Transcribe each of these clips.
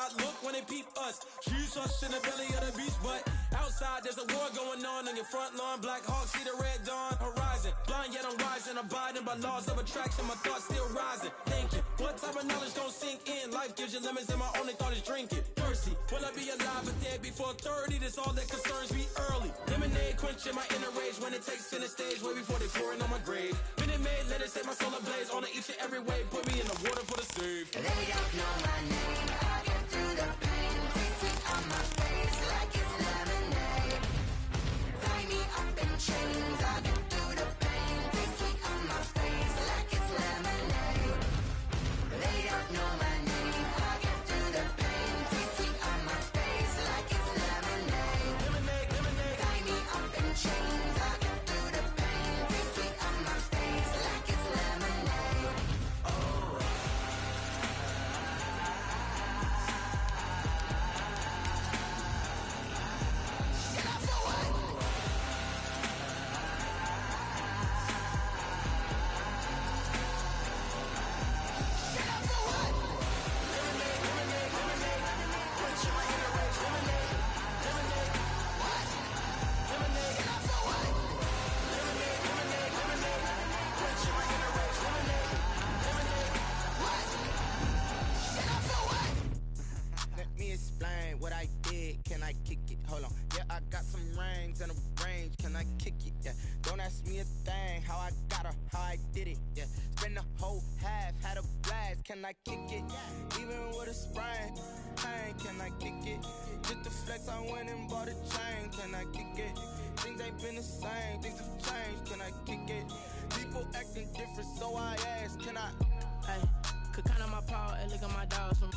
outlook when they peep us. Choose us in the belly of the beast, but outside there's a war going on your front lawn. Black Hawk, see the red dawn horizon. Blind yet I'm rising, abiding by laws of attraction. My thoughts still rising, thinking what type of knowledge don't sink in? Life gives you limits and my only thought is drinking. Thirsty, will I be alive or dead before 30? That's all that concerns me early. Lemonade quenching my inner rage when it takes center stage, way before they pouring on my grave. Minute Maid, let it set my soul ablaze on each and every way. Put me in the water for the save. They don't know my name, I get through the pain. Taste it on my face like it's lemonade. Tie me up in chains, I get through the pain. Taste it on my face like it's lemonade. They don't know my name, I get through the pain. Taste it on my face like it's lemonade. Lemonade, lemonade. Tie me up in chains, I get through the pain. Taste it on my face like it's lemonade. Get up for what? Get up for what? Lemonade, lemonade, lemonade. Quenching my inner rage. Lemonade, lemonade, What? lemonade. Get up for what? Lemonade, lemonade, lemonade. Quenching my inner rage. Lemonade, lemonade. What? Get up for what? Let me explain what I did. Can I kick it? Hold on. Yeah, I got some rings and a range. Can I kick it? Yeah. Don't ask me a thing. How I got her, how I did it. Yeah. Spend the whole half, had a blast. Can I kick it? Even with a sprain. Pain, can I kick it? Just to flex, I went and bought a chain. Can I kick it? Things ain't been the same. Things have changed. Can I kick it? People acting different, so I ask. Can I? Hey, could count on my power and look at my dogs from.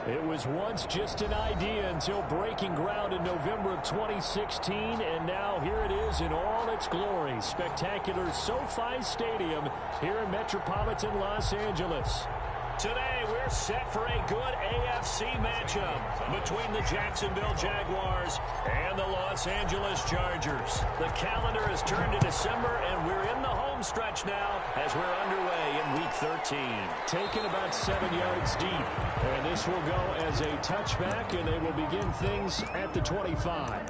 It was once just an idea until breaking ground in November of 2016, and now here it is in all its glory. Spectacular SoFi Stadium here in metropolitan Los Angeles. Today, we're set for a good AFC matchup between the Jacksonville Jaguars and the Los Angeles Chargers. The calendar has turned to December, and we're in the home stretch now as we're underway in Week 13. Taken about 7 yards deep, and this will go as a touchback, and they will begin things at the 25.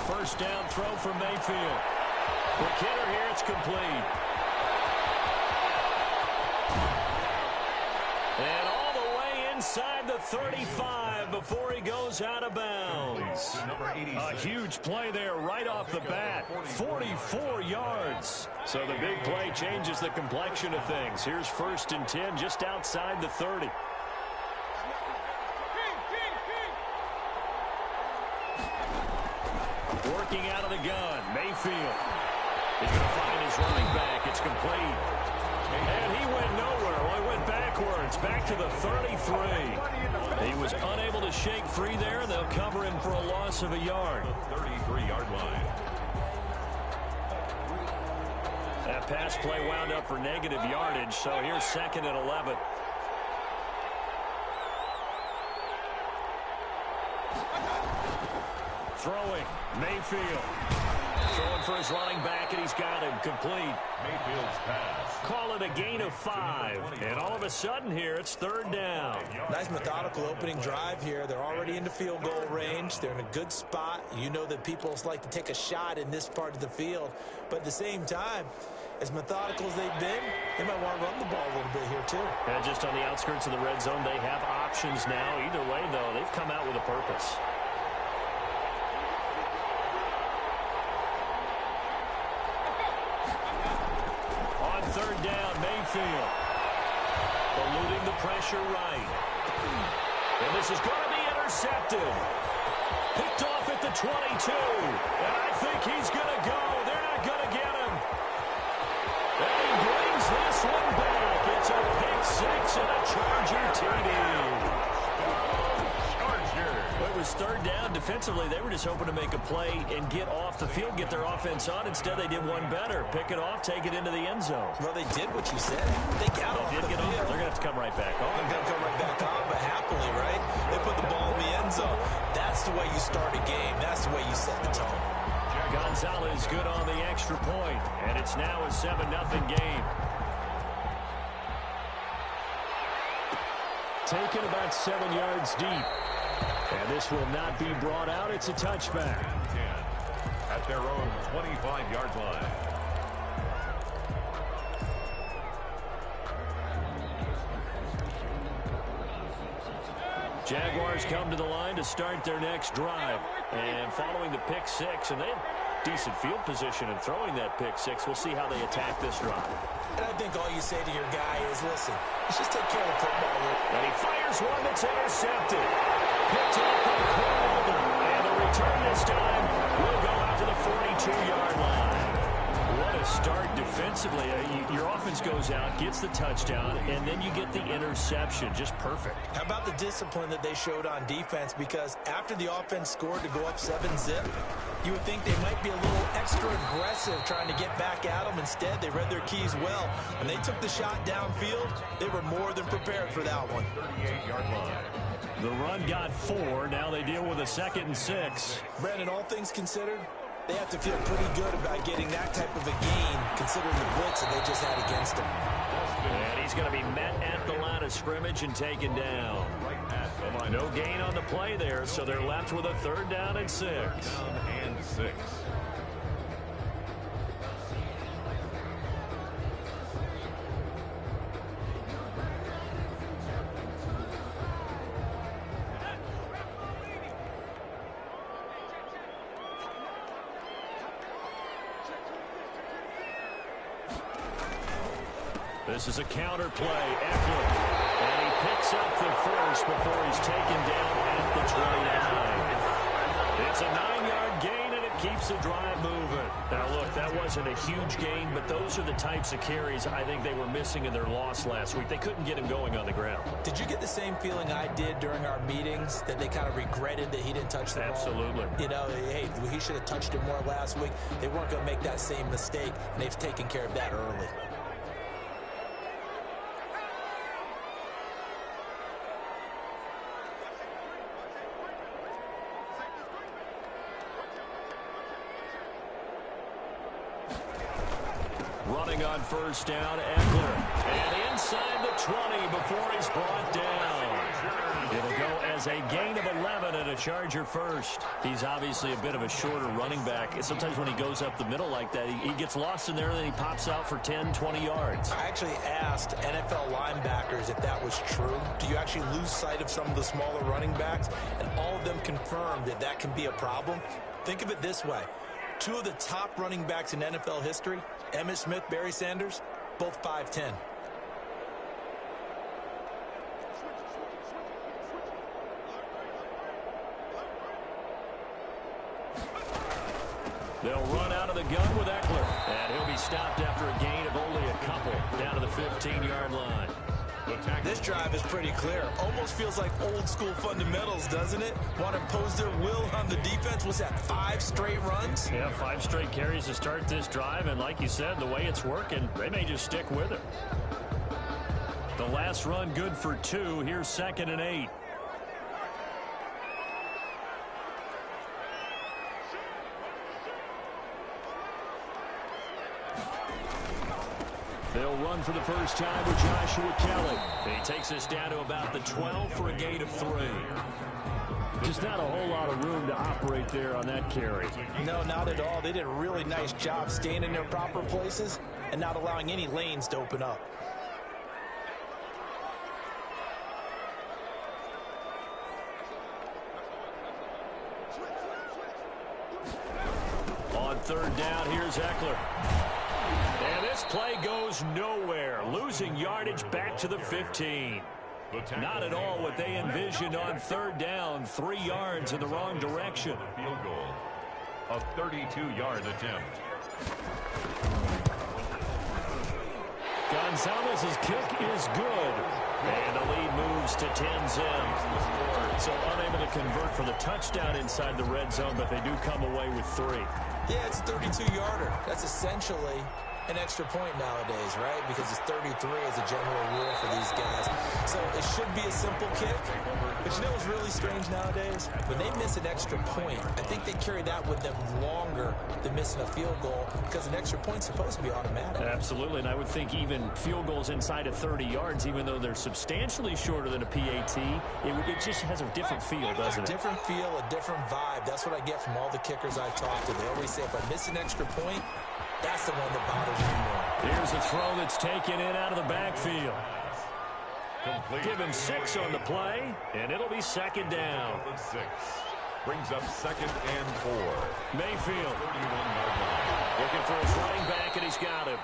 First down throw for Mayfield. Quick hitter here, it's complete. And all the way inside the 35 before he goes out of bounds. A huge play there right off the bat. 44 yards. So the big play changes the complexion of things. Here's 1st and 10 just outside the 30. Working out of the gun, Mayfield. He's going to find his running back. It's complete. And he went nowhere. Well, he went backwards, back to the 33. He was unable to shake free there. They'll cover him for a loss of a yard. 33-yard line. That pass play wound up for negative yardage, so here's 2nd and 11. Throwing, Mayfield. Throwing for his running back, and he's got him complete. Mayfield's pass. Call it a gain of 5. And all of a sudden here, it's 3rd down. Nice methodical opening drive here. They're already into field goal range. They're in a good spot. You know that people like to take a shot in this part of the field. But at the same time, as methodical as they've been, they might want to run the ball a little bit here too. And just on the outskirts of the red zone, they have options now. Either way, though, they've come out with a purpose. Mayfield eluding the pressure right. And this is going to be intercepted. Picked off at the 22. And I think he's going to go. They're not going to get him. And he brings this one back. It's a on defensively, they were just hoping to make a play and get off the field, get their offense on. Instead, they did one better. Pick it off, take it into the end zone. Well, they did what you said. They got off the field. They're going to have to come right back on. They're going to come right back on, but happily, right? They put the ball in the end zone. That's the way you start a game. That's the way you set the tone. Gonzalez good on the extra point, and it's now a 7-0 game. Taken about 7 yards deep. And this will not be brought out. It's a touchback. 10 at their own 25-yard line. Jaguars come to the line to start their next drive. And following the pick six, and they have decent field position in throwing that pick six. We'll see how they attack this drive. And I think all you say to your guy is, listen, let's just take care of the football. And he fires one that's intercepted. Picked up by Crowder. And the return this time will go out to the 42-yard line. What a start defensively. Your offense goes out, gets the touchdown, and then you get the interception. Just perfect. How about the discipline that they showed on defense? Because after the offense scored to go up 7-zip, you would think they might be a little extra aggressive trying to get back at them. Instead, they read their keys well. When they took the shot downfield, they were more than prepared for that one. 38-yard line. The run got 4. Now they deal with a 2nd and 6. Brandon, all things considered, they have to feel pretty good about getting that type of a gain, considering the blitz that they just had against them. And he's going to be met at the line of scrimmage and taken down. No gain on the play there, so they're left with a 3rd down and 6. 3rd and 6. This is a counter play. Eckler. And he picks up the first before he's taken down at the 29. It's a 9-yard gain, and it keeps the drive moving. Now, look, that wasn't a huge gain, but those are the types of carries I think they were missing in their loss last week. They couldn't get him going on the ground. Did you get the same feeling I did during our meetings, that they kind of regretted that he didn't touch the ball? Absolutely. You know, hey, he should have touched it more last week. They weren't going to make that same mistake, and they've taken care of that early. Running on 1st down, Eckler. And inside the 20 before he's brought down. It'll go as a gain of 11 and a Charger first. He's obviously a bit of a shorter running back. Sometimes when he goes up the middle like that, he gets lost in there and then he pops out for 10, 20 yards. I actually asked NFL linebackers if that was true. Do you actually lose sight of some of the smaller running backs? And all of them confirmed that that can be a problem. Think of it this way. 2 of the top running backs in NFL history, Emmitt Smith, Barry Sanders, both 5'10". They'll run out of the gun with Eckler. And he'll be stopped after a gain of only a couple down to the 15-yard line. This drive is pretty clear. Almost feels like old school fundamentals, doesn't it? Want to impose their will on the defense. Was that 5 straight runs? Yeah, 5 straight carries to start this drive. And like you said, the way it's working, they may just stick with it. The last run good for 2. Here's 2nd and 8. They'll run for the first time with Joshua Kelly. He takes us down to about the 12 for a gain of 3. Just not a whole lot of room to operate there on that carry. No, not at all. They did a really nice job staying in their proper places and not allowing any lanes to open up. On 3rd down, here's Eckler. And this play goes nowhere. Losing yardage back to the 15. Not at all what they envisioned on 3rd down. 3 yards in the wrong direction. Field goal. A 32-yard attempt. Gonzalez's kick is good. And the lead moves to 10-zip. So unable to convert for the touchdown inside the red zone, but they do come away with 3. Yeah, it's a 32-yarder. That's essentially an extra point nowadays, right? Because it's 33 as a general rule for these guys. So it should be a simple kick. But you know what's really strange nowadays? When they miss an extra point, I think they carry that with them longer than missing a field goal because an extra point's supposed to be automatic. Absolutely, and I would think even field goals inside of 30 yards, even though they're substantially shorter than a PAT, it just has a different feel, doesn't it? A different feel, a different vibe. That's what I get from all the kickers I've talked to. They always say, if I miss an extra point, that's the one that bothers me more. Here's a throw that's taken in out of the backfield. Given 6 on the play, and it'll be second down. 6 brings up 2nd and 4. Mayfield looking for his running back, and he's got him.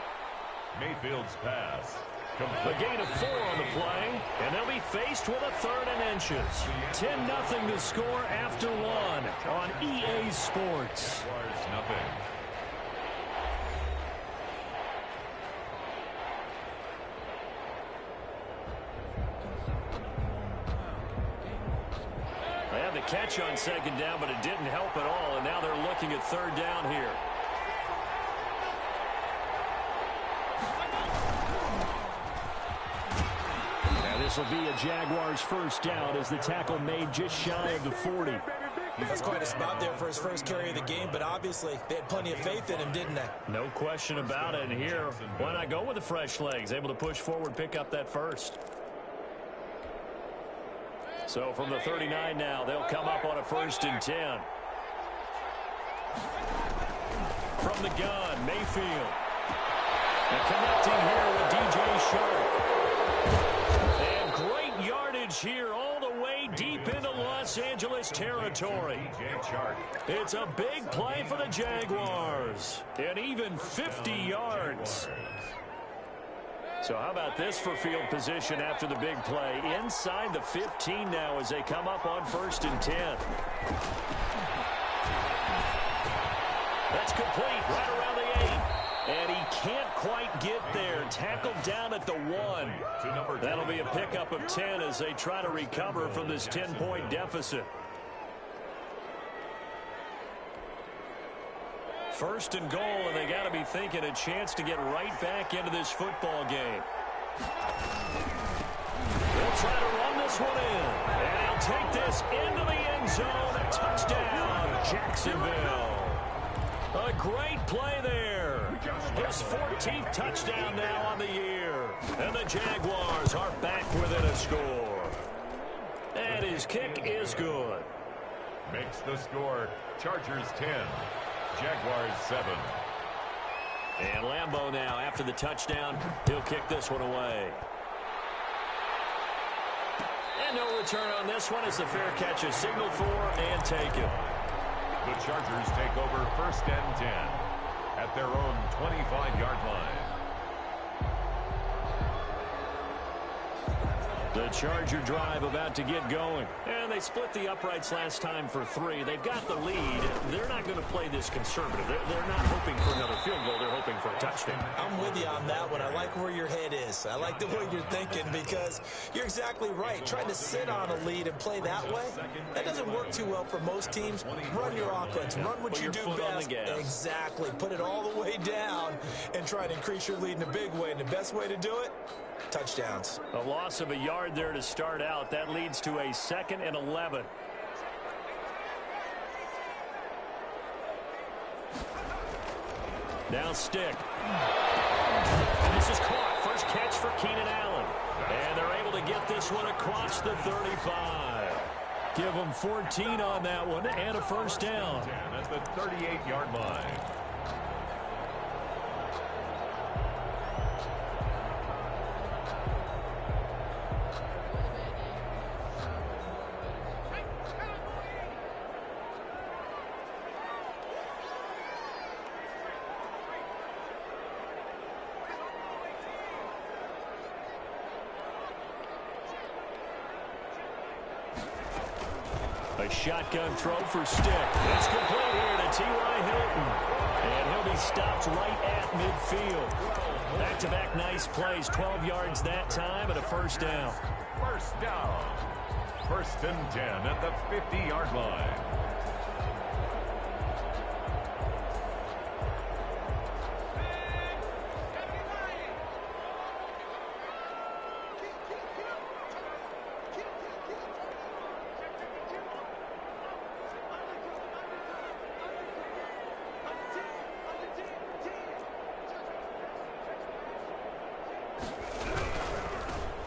Mayfield's pass. A gain of 4 on the play, and they'll be faced with a 3rd and inches. 10-0 to score after 1 on EA Sports. Nothing. They had the catch on 2nd down, but it didn't help at all, and now they're looking at 3rd down here. Now this will be a Jaguars first down as the tackle made just shy of the 40. That's quite a spot there for his first carry of the game, but obviously they had plenty of faith in him, didn't they? No question about it. And here, why not go with the fresh legs? Able to push forward, pick up that first. So from the 39 now, they'll come up on a 1st and 10. From the gun, Mayfield. And connecting here with DJ Shark. And great yardage here all the way deep into Los Angeles territory. It's a big play for the Jaguars. And even 50 yards. So how about this for field position after the big play? Inside the 15 now as they come up on 1st and 10. That's complete right around the 8. And he can't quite get there. Tackled down at the 1. That'll be a pickup of 10 as they try to recover from this 10-point deficit. 1st and goal, and they got to be thinking a chance to get right back into this football game. They'll try to run this one in, and he'll take this into the end zone. A touchdown, Jacksonville. A great play there. His 14th touchdown now on the year, and the Jaguars are back within a score. And his kick is good. Makes the score. Chargers 10. Jaguars 7. And Lambeau now after the touchdown. He'll kick this one away. And no return on this one as the fair catch is signaled for and taken. The Chargers take over 1st and 10 at their own 25-yard line. The Charger drive about to get going. And they split the uprights last time for 3. They've got the lead. They're not going to play this conservative. They're not hoping for another field goal. They're hoping for a touchdown. I'm with you on that one. I like where your head is. I like the way you're thinking because you're exactly right. Trying to sit on a lead and play that way, that doesn't work too well for most teams. Run your offense. Run what you do best. Exactly. Put it all the way down and try to increase your lead in a big way. And the best way to do it, touchdowns. A loss of a yard there to start out. That leads to a 2nd and 11. Now stick. This is caught. First catch for Keenan Allen. And they're able to get this one across the 35. Give them 14 on that one and a 1st down. At the 38-yard line. A A shotgun throw for Stick. It's complete here to T.Y. Hilton. And he'll be stopped right at midfield. Back-to-back nice plays. 12 yards that time and a first down. First down. 1st and 10 at the 50-yard line.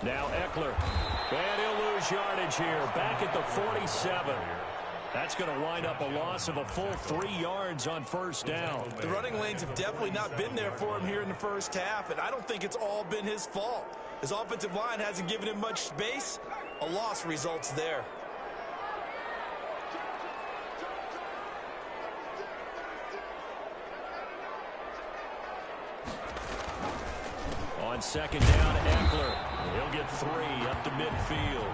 Now Eckler. And he'll lose yardage here. Back at the 47. That's going to wind up a loss of a full 3 yards on first down. The running lanes have definitely not been there for him here in the first half, and I don't think it's all been his fault. His offensive line hasn't given him much space. A loss results there. On second down, Eckler. He'll get 3 up to midfield.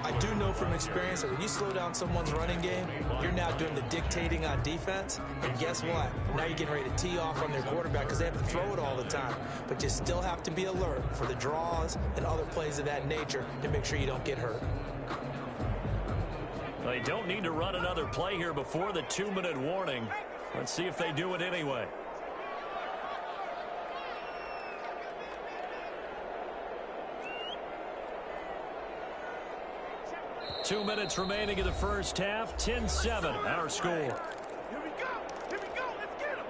I do know from experience that when you slow down someone's running game, you're now doing the dictating on defense. And guess what? Now you're getting ready to tee off on their quarterback because they have to throw it all the time. But you still have to be alert for the draws and other plays of that nature to make sure you don't get hurt. They don't need to run another play here before the 2-minute warning. Let's see if they do it anyway. 2 minutes remaining in the first half. 10-7, our score. Here we go. Let's get him.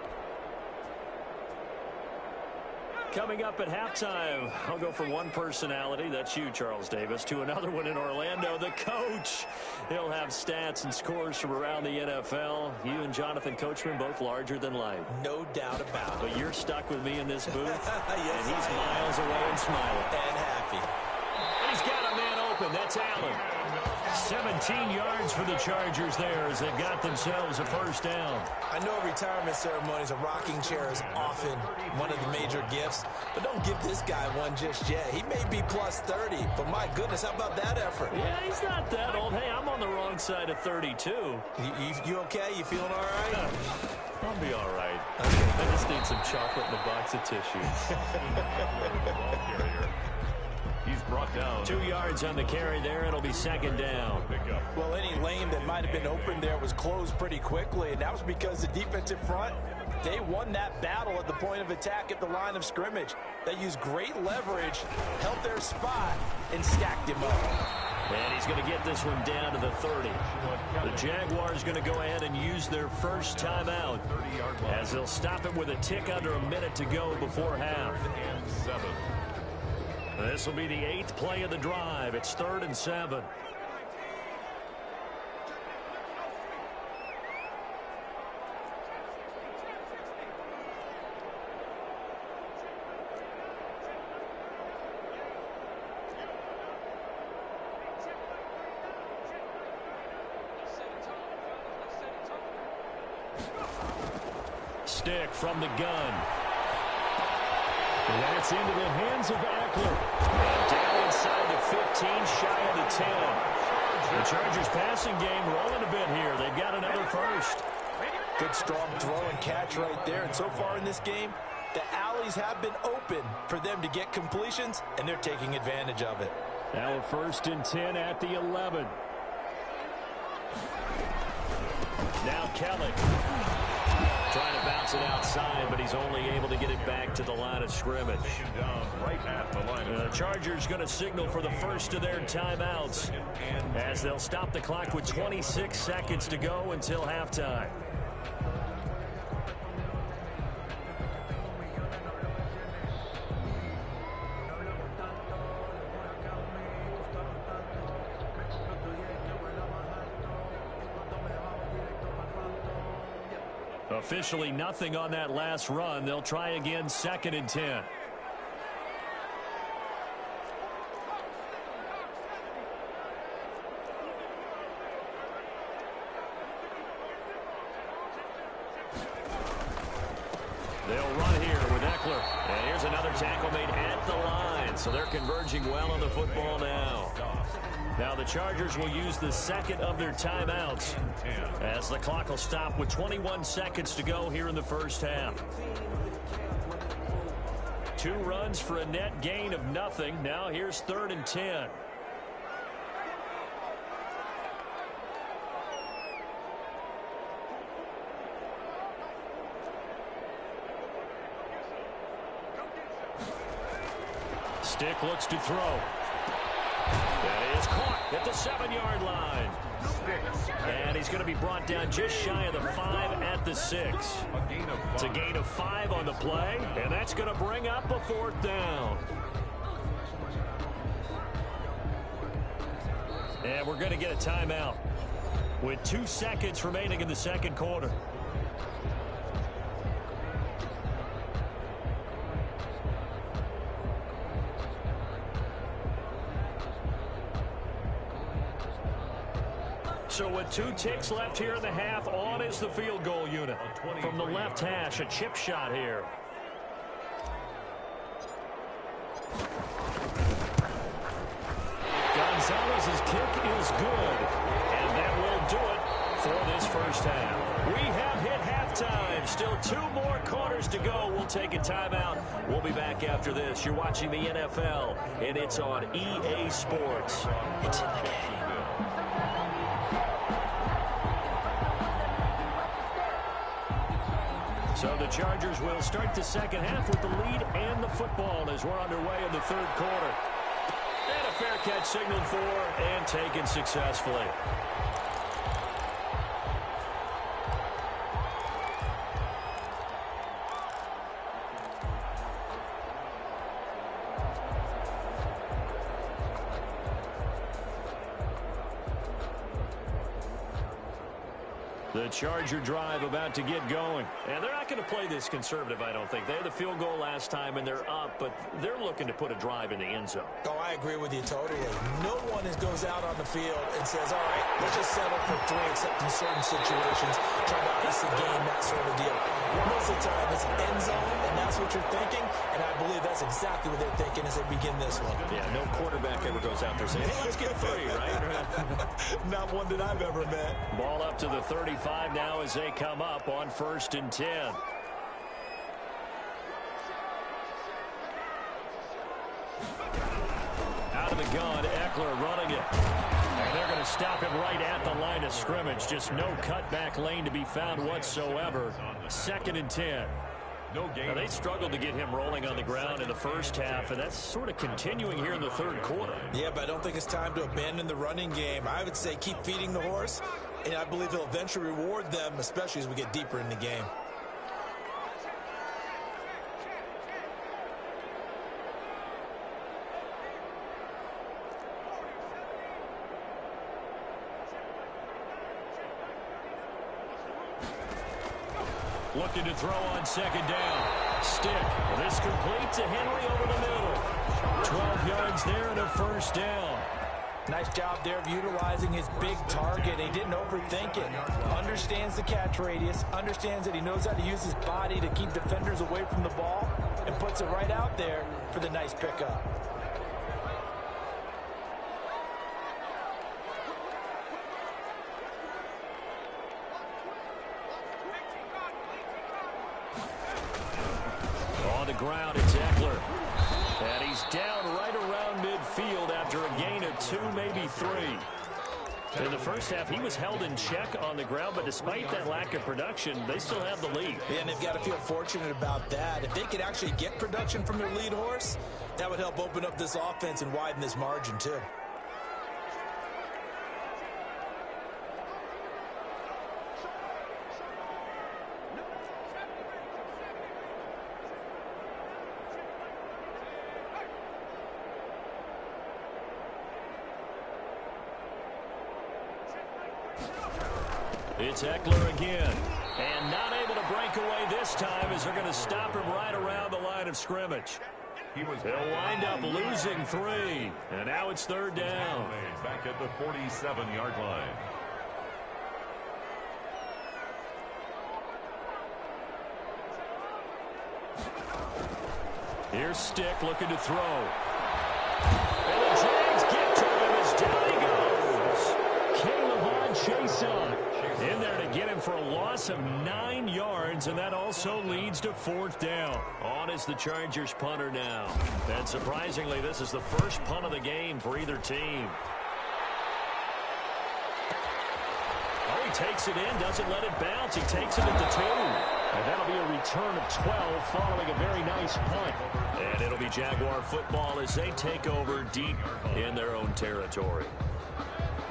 Coming up at halftime, I'll go from one personality, that's you, Charles Davis, to another one in Orlando, the coach. He'll have stats and scores from around the NFL. You and Jonathan Coachman, both larger than life. No doubt about it. But you're stuck with me in this booth, Yes, and he's miles away and smiling. And happy. And he's got a man open. That's Allen. 17 yards for the Chargers there as they've got themselves a first down. I know retirement ceremonies, a rocking chair is often one of the major gifts, but don't give this guy one just yet. He may be plus 30, but my goodness, how about that effort? Yeah, he's not that old. Hey, I'm on the wrong side of 32. You okay? You feeling all right? I'll be all right. I just need some chocolate and a box of tissues. He's brought down. 2 yards on the carry there. It'll be second down. Well, any lane that might have been open there was closed pretty quickly, and that was because the defensive front, they won that battle at the point of attack at the line of scrimmage. They used great leverage, held their spot, and stacked him up. And he's going to get this one down to the 30. The Jaguars going to go ahead and use their first timeout as they'll stop it with a tick under a minute to go before half. This will be the 8th play of the drive. It's 3rd and 7. Stick from the gun. And that's into the hands of Eckler. And down inside the 15, shy of the 10. The Chargers passing game rolling a bit here. They've got another first. Good strong throw and catch right there. And so far in this game, the alleys have been open for them to get completions, and they're taking advantage of it. Now a 1st and 10 at the 11. Now Kelly. Trying to bounce it outside, but he's only able to get it back to the line of scrimmage. The Chargers going to signal for the first of their timeouts as they'll stop the clock with 26 seconds to go until halftime. Officially nothing on that last run. They'll try again, 2nd and 10. They'll run here with Eckler. And here's another tackle made at the line. So they're converging well on the football now. Now the Chargers will use the second of their timeouts as the clock will stop with 21 seconds to go here in the first half. 2 runs for a net gain of nothing. Now here's 3rd and 10. Stick looks to throw. That is caught at the 7-yard line. And he's going to be brought down just shy of the 5 at the 6. It's a gain of 5 on the play, and that's going to bring up a 4th down. And we're going to get a timeout with 2 seconds remaining in the second quarter. So with 2 ticks left here in the half, on is the field goal unit. From the left hash, a chip shot here. Gonzalez's kick is good. And that will do it for this first half. We have hit halftime. Still 2 more quarters to go. We'll take a timeout. We'll be back after this. You're watching the NFL, and it's on EA Sports. It's in the game. So the Chargers will start the second half with the lead and the football as we're underway in the third quarter. And a fair catch signaled for and taken successfully. The Charger drive about to get going. And they're not going to play this conservative, I don't think. They had the field goal last time, and they're up, but they're looking to put a drive in the end zone. Oh, I agree with you totally. No one goes out on the field and says, all right, let's just settle for 3, except in certain situations, trying to obviously gain that sort of deal. Most of the time, it's end zone, and that's what you're thinking, and I believe that's exactly what they're thinking as they begin this one. Yeah, no quarterback ever goes out there saying, hey, let's get 3, right? Not one that I've ever met. Ball up to the 35 now as they come up on 1st and 10. Out of the gun, Eckler running it. And they're going to stop him right at the line of scrimmage. Just no cutback lane to be found whatsoever. 2nd and 10. Now, they struggled to get him rolling on the ground in the first half, and that's sort of continuing here in the third quarter. Yeah, but I don't think it's time to abandon the running game. I would say keep feeding the horse, and I believe he'll eventually reward them, especially as we get deeper in the game. Looking to throw on 2nd down. Stick. This complete to Henry over the middle. 12 yards there and a 1st down. Nice job there of utilizing his big target. He didn't overthink it. Understands the catch radius. Understands that he knows how to use his body to keep defenders away from the ball. And puts it right out there for the nice pickup. Ground, it's Eckler. And he's down right around midfield after a gain of 2, maybe 3. In the first half, he was held in check on the ground, but despite that lack of production, they still have the lead. Yeah, and they've got to feel fortunate about that. If they could actually get production from their lead horse, that would help open up this offense and widen this margin, too. It's Eckler again. And not able to break away this time as they're going to stop him right around the line of scrimmage. They'll wind up losing 3. And now it's 3rd down. Back at the 47-yard line. Here's Stick looking to throw. And the Jags get to him as down he goes. son in there to get him for a loss of 9 yards, and that also leads to 4th down. On is the Chargers punter now. And surprisingly, this is the first punt of the game for either team. Oh, he takes it in, doesn't let it bounce. He takes it at the 2. And that'll be a return of 12 following a very nice punt. And it'll be Jaguar football as they take over deep in their own territory.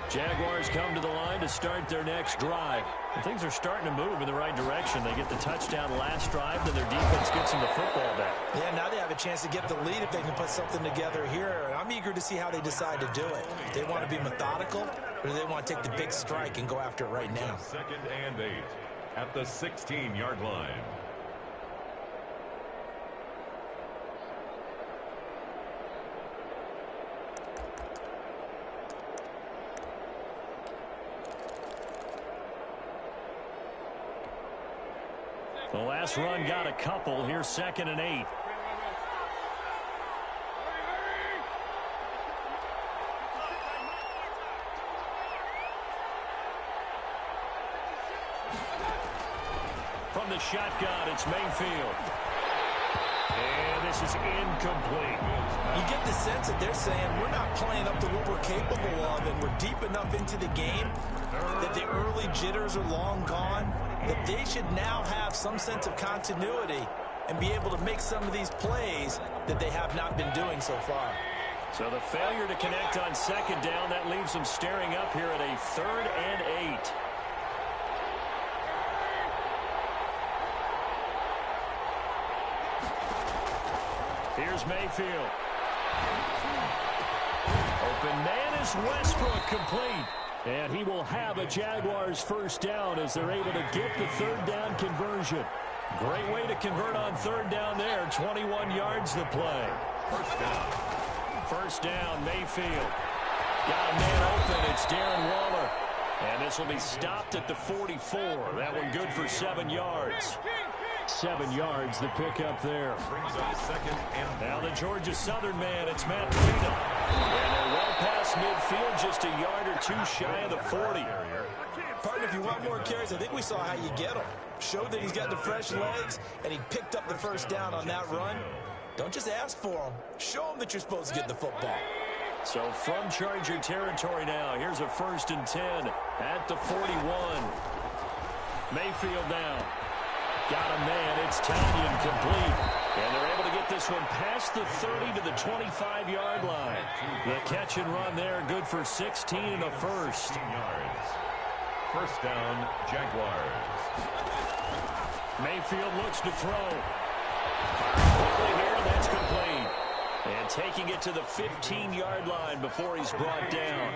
Jaguars come to the line to start their next drive. And things are starting to move in the right direction. They get the touchdown last drive, then their defense gets them the football back. Yeah, now they have a chance to get the lead if they can put something together here. And I'm eager to see how they decide to do it. Do they want to be methodical, or do they want to take the big strike and go after it right now? 2nd and 8 at the 16-yard line. The last run got a couple. Here's 2nd and 8. From the shotgun, it's Mayfield. And this is incomplete. You get the sense that they're saying we're not playing up to what we're capable of, and we're deep enough into the game that the early jitters are long gone, that they should now have some sense of continuity and be able to make some of these plays that they have not been doing so far. So the failure to connect on 2nd down, that leaves them staring up here at a 3rd and 8. Here's Mayfield. Open man is Westbrook, complete. And he will have a Jaguars 1st down as they're able to get the 3rd down conversion. Great way to convert on 3rd down there. 21 yards the play. 1st down, Mayfield. Got a man open. It's Darren Waller. And this will be stopped at the 44. That one good for 7 yards. 7 yards, the pickup there. Now the Georgia Southern man, it's Matt Breida. And they're well past midfield, just a yard or 2 shy of the 40. Partner, if you want more carries, I think we saw how you get them. Showed that he's got the fresh legs, and he picked up the 1st down on that run. Don't just ask for them. Show them that you're supposed to get the football. So from Charger territory now, here's a 1st and 10 at the 41. Mayfield now. Got a man, it's Tanyan, complete. And they're able to get this one past the 30 to the 25-yard line. The catch and run there, good for 16 and a 1st. 1st down, Jaguars. Mayfield looks to throw. Quickly here, that's complete. And taking it to the 15-yard line before he's brought down.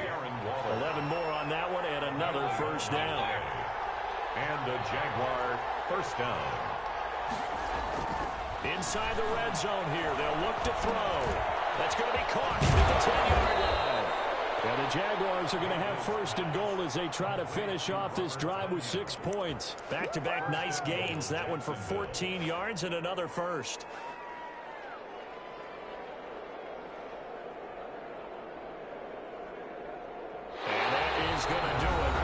11 more on that one, and another 1st down. And a Jaguar 1st down. Inside the red zone here. They'll look to throw. That's going to be caught at the 10-yard line. And the Jaguars are going to have 1st and goal as they try to finish off this drive with 6 points. Back-to-back nice gains. That one for 14 yards and another 1st. And that is going to do it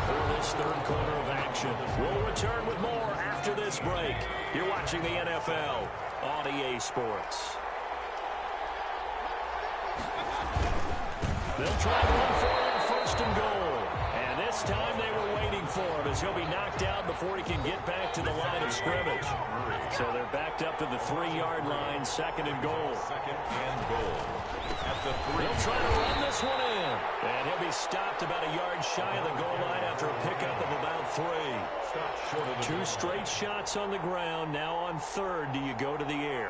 for this 3rd quarter of action. We'll return with more after this break. You're watching the NFL on EA Sports. They'll try to run forward, 1st and goal. And this time they were waiting for him as he'll be knocked out before he can get back to the line of scrimmage. So they're backed up to the 3-yard line, 2nd and goal. 2nd and goal at the 3. They'll try to run this one in. And he'll be stopped about a yard shy of the goal line after a pickup of about 3. Two straight shots on the ground. Now on 3rd, do you go to the air?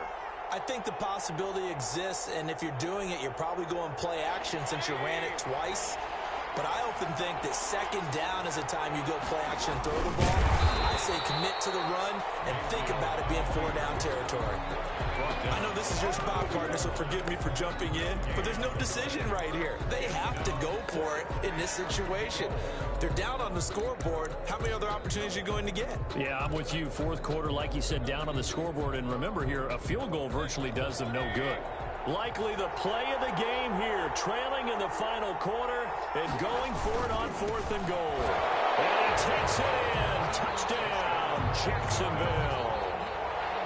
I think the possibility exists, and if you're doing it, you're probably going play action since you ran it twice. But I often think that 2nd down is the time you go play action and throw the ball. I say commit to the run and think about it being 4-down territory. I know this is your spot, partner, so forgive me for jumping in, but there's no decision right here. They have to go for it in this situation. They're down on the scoreboard. How many other opportunities are you going to get? Yeah, I'm with you. 4th quarter, like you said, down on the scoreboard. And remember here, a field goal virtually does them no good. Likely the play of the game here, trailing in the final quarter and going for it on 4th and goal. And he takes it in. Touchdown, Jacksonville.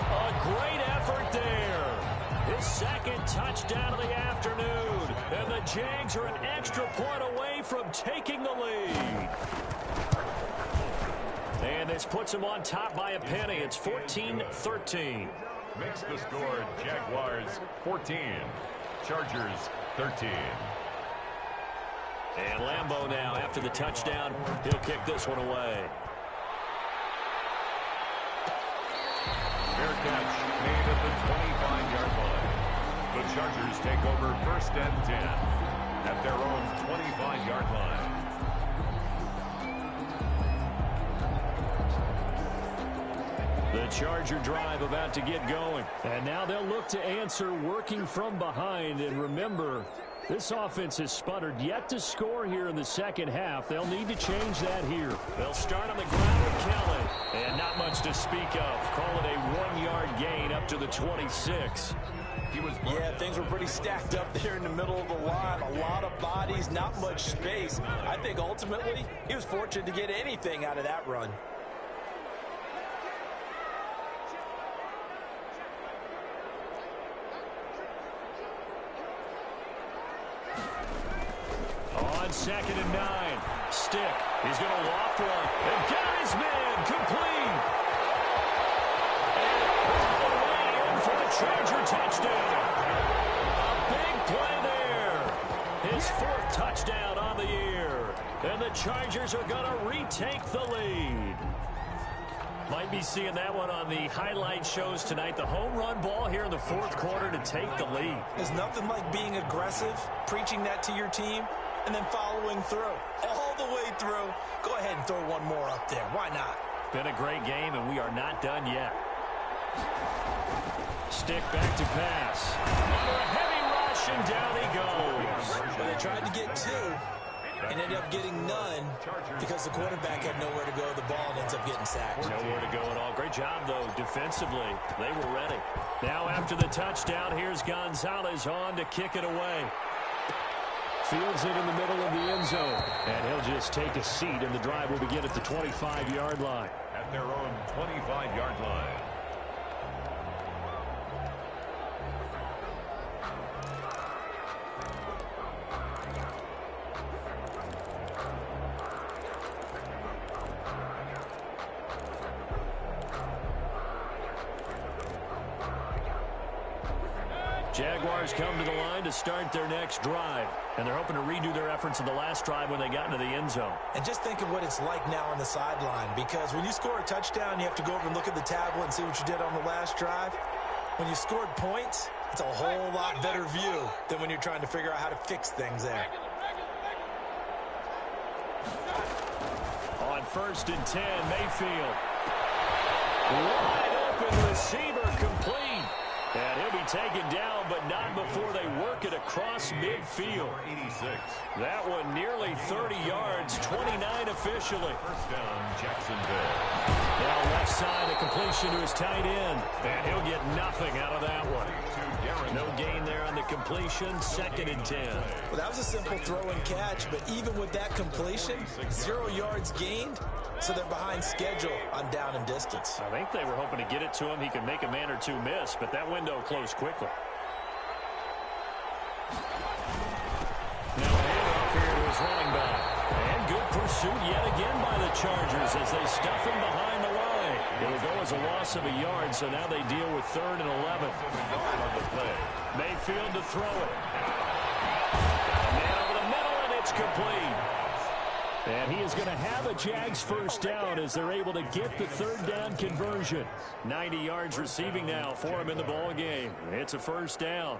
A great effort there. His second touchdown of the afternoon. And the Jags are an extra point away from taking the lead. And this puts him on top by a penny. It's 14-13. Makes the score Jaguars 14, Chargers 13. And Lambeau now, after the touchdown, he'll kick this one away. Fair catch made at the 25-yard line. The Chargers take over 1st and 10 at their own 25-yard line. The Charger drive about to get going. And now they'll look to answer working from behind. And remember, this offense has sputtered yet to score here in the second half. They'll need to change that here. They'll start on the ground with Kelly. And not much to speak of. Call it a 1-yard gain up to the 26. Yeah, things were pretty stacked up there in the middle of the line. A lot of bodies, not much space. I think ultimately he was fortunate to get anything out of that run. On 2nd and 9. Stick. He's going to loft one. And got his man. Complete. And all the way in for the Charger touchdown. A big play there. His 4th touchdown on the year. And the Chargers are going to retake the lead. Might be seeing that one on the highlight shows tonight. The home run ball here in the 4th quarter to take the lead. There's nothing like being aggressive, preaching that to your team, and then following through. All the way through. Go ahead and throw one more up there. Why not? Been a great game, and we are not done yet. Stick back to pass. Under a heavy rush, and down he goes. But they tried to get 2 and ended up getting none because the quarterback had nowhere to go. The ball ends up getting sacked. Nowhere to go at all. Great job, though, defensively. They were ready. Now after the touchdown, here's Gonzalez on to kick it away. Fields it in the middle of the end zone. And he'll just take a seat, and the drive will begin at the 25-yard line. At their own 25-yard line. Jaguars come to the line to start their next drive. And they're hoping to redo their efforts in the last drive when they got into the end zone. And just think of what it's like now on the sideline, because when you score a touchdown, you have to go over and look at the tablet and see what you did on the last drive. When you scored points, it's a whole lot better view than when you're trying to figure out how to fix things there. On 1st and 10, Mayfield. Wide open receiver, complete. And he'll be taken down, but not before they work it across midfield. 86. That one nearly 30 yards, 29 officially. 1st down, Jacksonville. Now left side, a completion to his tight end. And he'll get nothing out of that one. No gain there on the completion, 2nd and 10. Well, that was a simple throw and catch, but even with that completion, 0 yards gained, so they're behind schedule on down and distance. I think they were hoping to get it to him. He could make a man or two miss, but that window closed quickly. Now a handoff here to his running back. And good pursuit yet again by the Chargers as they stuff him behind the line. It'll go as a loss of a yard, so now they deal with 3rd and 11. Mayfield to throw it. Man over the middle, and it's complete. And he is going to have a Jags 1st down as they're able to get the 3rd down conversion. 90 yards receiving now for him in the ball game. It's a 1st down.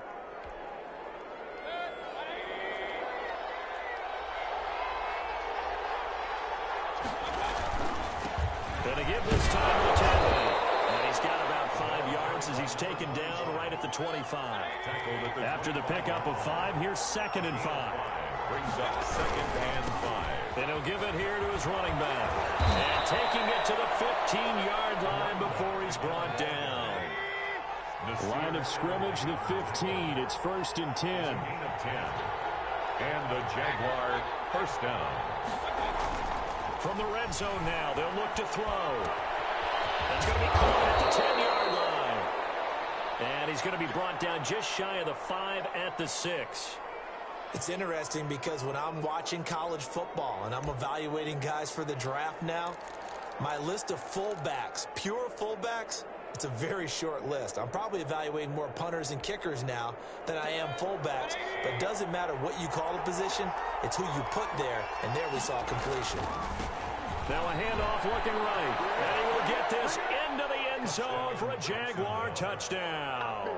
And again this time to Teddy. And he's got about 5 yards as he's taken down right at the 25. After the pickup of 5, here's 2nd and 5. Brings up 2nd and 5. And he'll give it here to his running back. And taking it to the 15-yard line before he's brought down. Line of scrimmage, the 15. It's 1st and 10. And the Jaguar 1st down. From the red zone now, they'll look to throw. That's going to be caught at the 10-yard line. And he's going to be brought down just shy of the 5 at the 6. It's interesting because when I'm watching college football and I'm evaluating guys for the draft now, my list of fullbacks, pure fullbacks, it's a very short list. I'm probably evaluating more punters and kickers now than I am fullbacks. But it doesn't matter what you call the position, it's who you put there. And there we saw completion. Now a handoff looking right. And he will get this into the end zone for a Jaguar touchdown.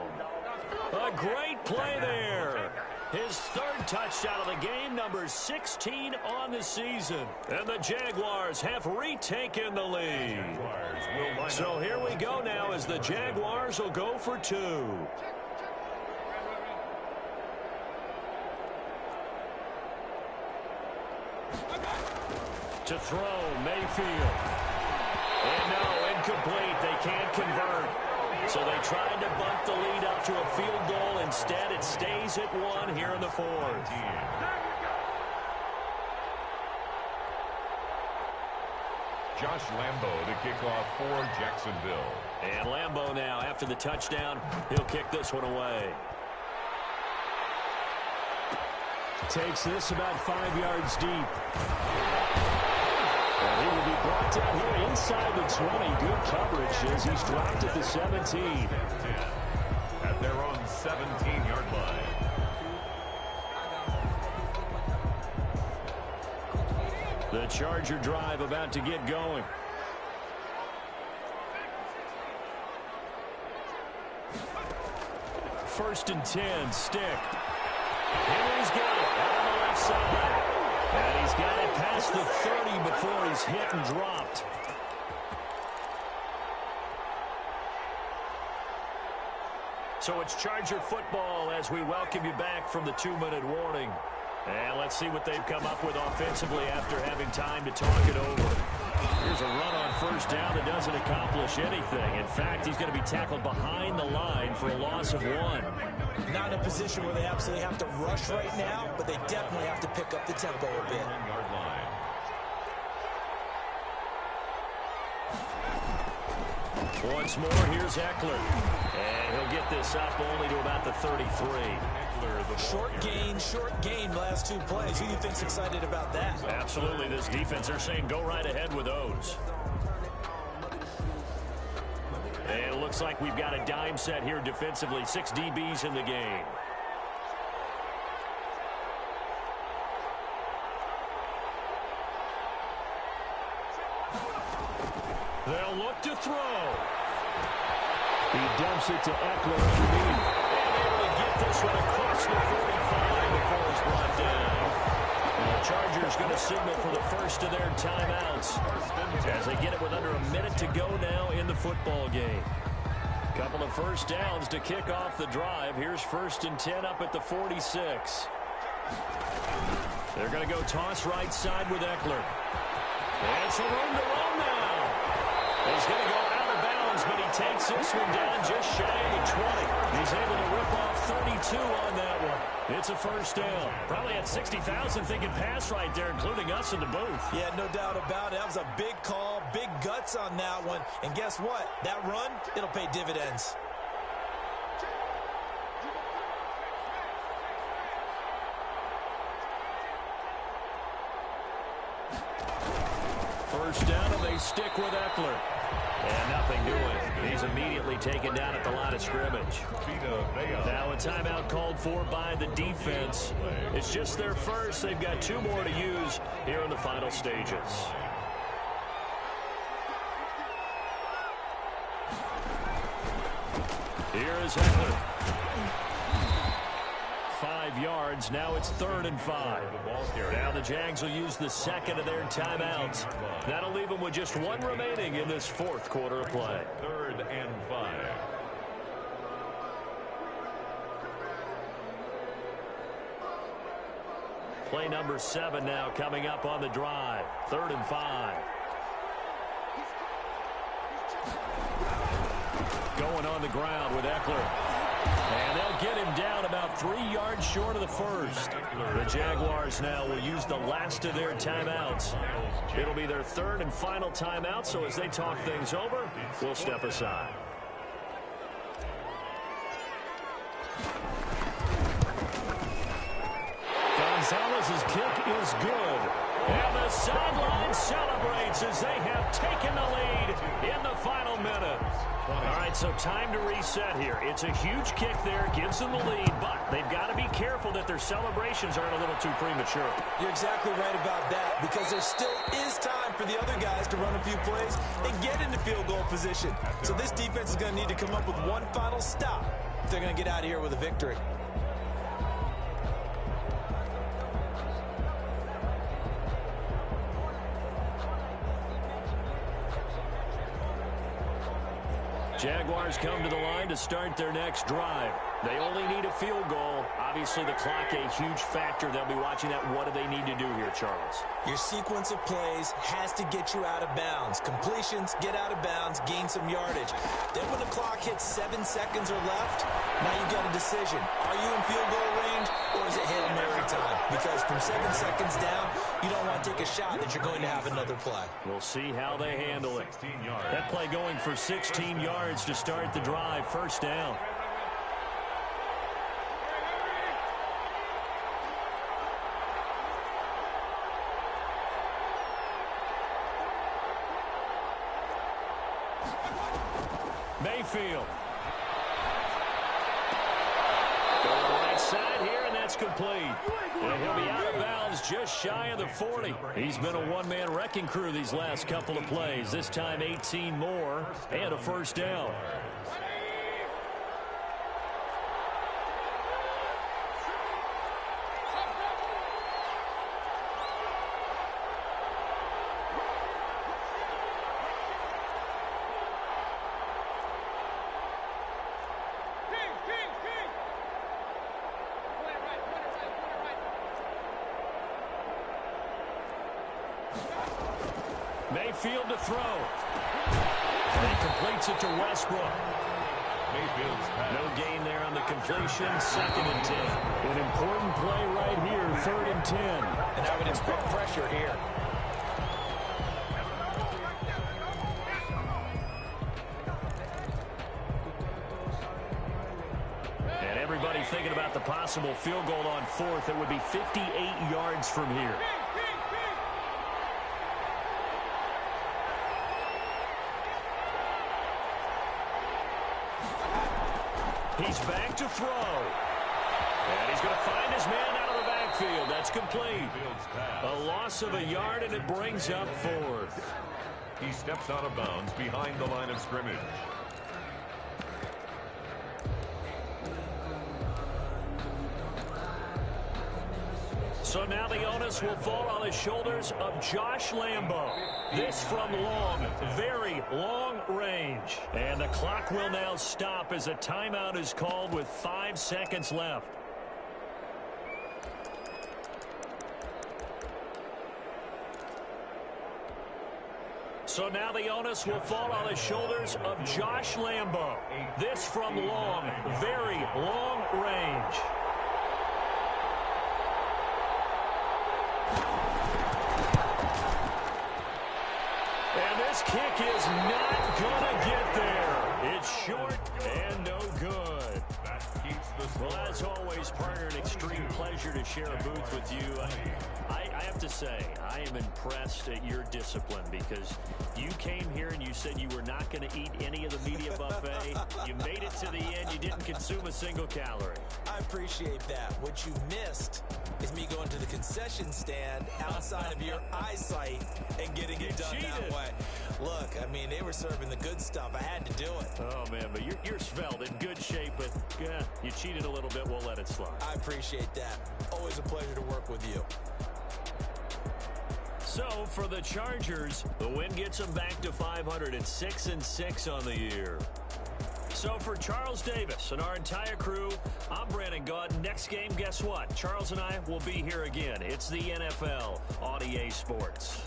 A great play there. His third touchdown of the game, number 16 on the season. And the Jaguars have retaken the lead. So here we go now as the Jaguars will go for 2. To throw, Mayfield. And no, incomplete. They can't convert. So they tried to bunt the lead up to a field goal. Instead, it stays at 1 here in the 4th. Josh Lambo to kick off for Jacksonville. And Lambo now, after the touchdown, he'll kick this one away. Takes this about 5 yards deep. And he will be brought down here inside the 20. Good coverage as he's dropped at the 17. At their own 17-yard line. The Charger drive about to get going. First and 10, stick. Henry's got it out on the left side. And he's got it past the 30 before he's hit and dropped. So it's Charger football as we welcome you back from the 2-minute warning. And let's see what they've come up with offensively after having time to talk it over. Here's a run on first down that doesn't accomplish anything. In fact, he's going to be tackled behind the line for a loss of 1. Not in a position where they absolutely have to rush right now, but they definitely have to pick up the tempo a bit. Once more, here's Eckler. And he'll get this up only to about the 33. Short gain last 2 plays. Who do you think's excited about that? Absolutely, this defense, they're saying go right ahead with those. And it looks like we've got a dime set here defensively. 6 DBs in the game. They'll look to throw. He dumps it to Eckler underneath. And able to get this one across the 45 before it's brought down. And the Chargers going to signal for the first of their timeouts as they get it with under a minute to go now in the football game. Couple of first downs to kick off the drive. Here's first and 10 up at the 46. They're going to go toss right side with Eckler. And some room to roll now. He's going to go out of bounds, but he takes this one down just shy of the 20. He's able to rip off 32 on that one. It's a first down. Probably had 60,000 thinking pass right there, including us in the booth. Yeah, no doubt about it. That was a big call, big guts on that one. And guess what? That run, it'll pay dividends. First down, and they stick with Eckler. And nothing doing. He's immediately taken down at the line of scrimmage. Now a timeout called for by the defense. It's just their first. They've got 2 more to use here in the final stages. Here is Eckler. 5 yards. Now it's 3rd and 5. Now the Jags will use the second of their timeouts. That'll leave them with just 1 remaining in this 4th quarter of play. 3rd and 5. Play number 7 now coming up on the drive. 3rd and 5. Going on the ground with Eckler. And they'll get him down about 3 yards short of the first. The Jaguars now will use the last of their timeouts. It'll be their third and final timeout, so as they talk things over, we'll step aside. Gonzalez's kick is good. And the sideline celebrates as they have taken the lead in the final minute. All right, so time to reset here. It's a huge kick there, gives them the lead, but they've got to be careful that their celebrations aren't a little too premature. You're exactly right about that, because there still is time for the other guys to run a few plays and get into field goal position. So this defense is going to need to come up with one final stop if they're going to get out of here with a victory. Jaguars come to the line to start their next drive. They only need a field goal. Obviously, the clock a huge factor. They'll be watching that. What do they need to do here, Charles? Your sequence of plays has to get you out of bounds. Completions, get out of bounds, gain some yardage. Then when the clock hits 7 seconds or left, now you've got a decision. Are you in field goal range, or is it Hail Mary time? Because from 7 seconds down, you don't want to take a shot that you're going to have another play. We'll see how they handle it. That play going for 16 yards to start the drive. First down. Mayfield. Go to the right side here, and that's complete. And he'll be out of bounds just shy of the 40. He's been a one-man wrecking crew these last couple of plays. This time 18 more and a first down. Mayfield to throw. And he completes it to Westbrook. No gain there on the completion. 2nd and 10. An important play right here. 3rd and 10. And I would expect pressure here. And everybody thinking about the possible field goal on 4th. It would be 58 yards from here. He's back to throw. And he's going to find his man out of the backfield. That's complete. A loss of a yard, and it brings up 4th. He steps out of bounds behind the line of scrimmage. So now the onus will fall on the shoulders of Josh Lambo. This from long, very long range. And the clock will now stop as a timeout is called with 5 seconds left. So now the onus will fall on the shoulders of Josh Lambo. This from long, very long range. And this kick is not going to get there. It's short and no good. Well, as always, partner, an extreme pleasure to share a booth with you. I have to say, I am impressed at your discipline because you came here and you said you were not going to eat any of the media buffet. You made it to the end. You didn't consume a single calorie. I appreciate that. What you missed is me going to the concession stand outside of your eyesight and getting it done that way. Look, I mean, they were serving the good stuff. I had to do it. Oh, man, but you're svelte, in good shape, but yeah, you cheated a little bit. We'll let it slide. I appreciate that. Always a pleasure to work with you. So, for the Chargers, the win gets them back to 500 at 6-6 on the year. So, for Charles Davis and our entire crew, I'm Brandon Gaud. Next game, guess what? Charles and I will be here again. It's the NFL on EA Sports.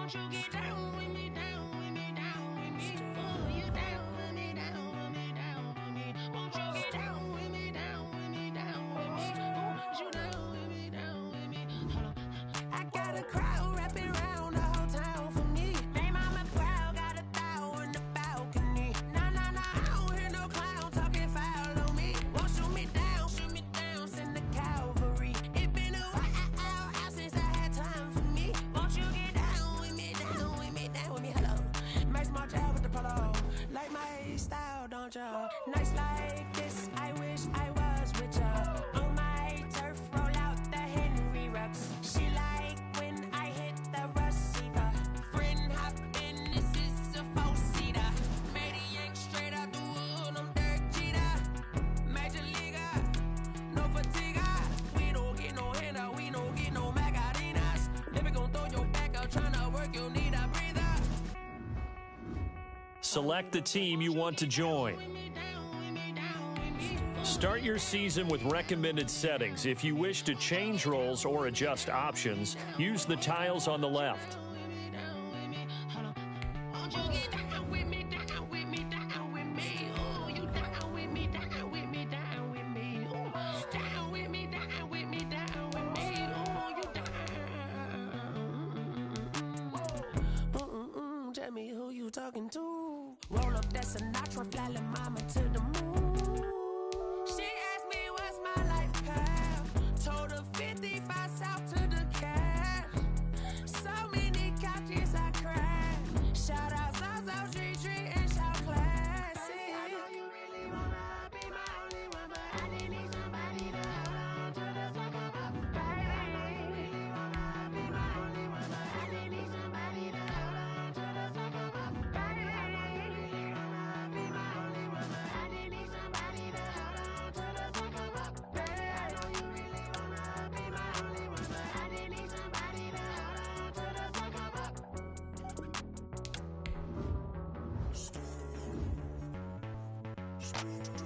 Won't you get down with me, down with me, down with me? Oh, you down with me, down with me, down with me. Won't you get down with me, down with me, down with me? Oh, you down with me, down with me? Hold on. I got a crowd wrapping around the whole town for me. They mama proud, got a thou in the balcony. Nah, nah, nah, I don't hear no clown talking foul on me. Won't shoot me down, send the cavalry. It been a while since I had time for me. Won't you get down with me, down with me, down with me? Hello, nice march out with the polo. Like my style, don't ya? Nice like this, I wish I was with ya. On my turf, roll out the Henry Rux. She like when I hit the receiver. Friend hop in, this is a four-seater. Made a yank straight out the wood, I'm Derek Jeter. Major leaguer, no fatigue. We don't get no handout, we don't get no Magarinas. Never gon' throw your back out, tryna work, you need a breather. Select the team you want to join. Start your season with recommended settings. If you wish to change roles or adjust options, use the tiles on the left. Tell me who you talking to. Roll up that Sinatra, fly like mama to the moon. She asked me what's my life path. Told her 55 south to the cat. So many couches I cried. Shout out South Street and shout classy. I know you really wanna be my only one, but I didn't need somebody to hold on to the sucker up, baby. I know you really wanna be my only one, but I didn't need somebody to hold on to the sucker up, baby. I know you really wanna be my only one, but I didn't need somebody to hold on to the sucker up, baby. I know you really wanna be my only one, but I didn't need somebody to hold on to the sucker up. Street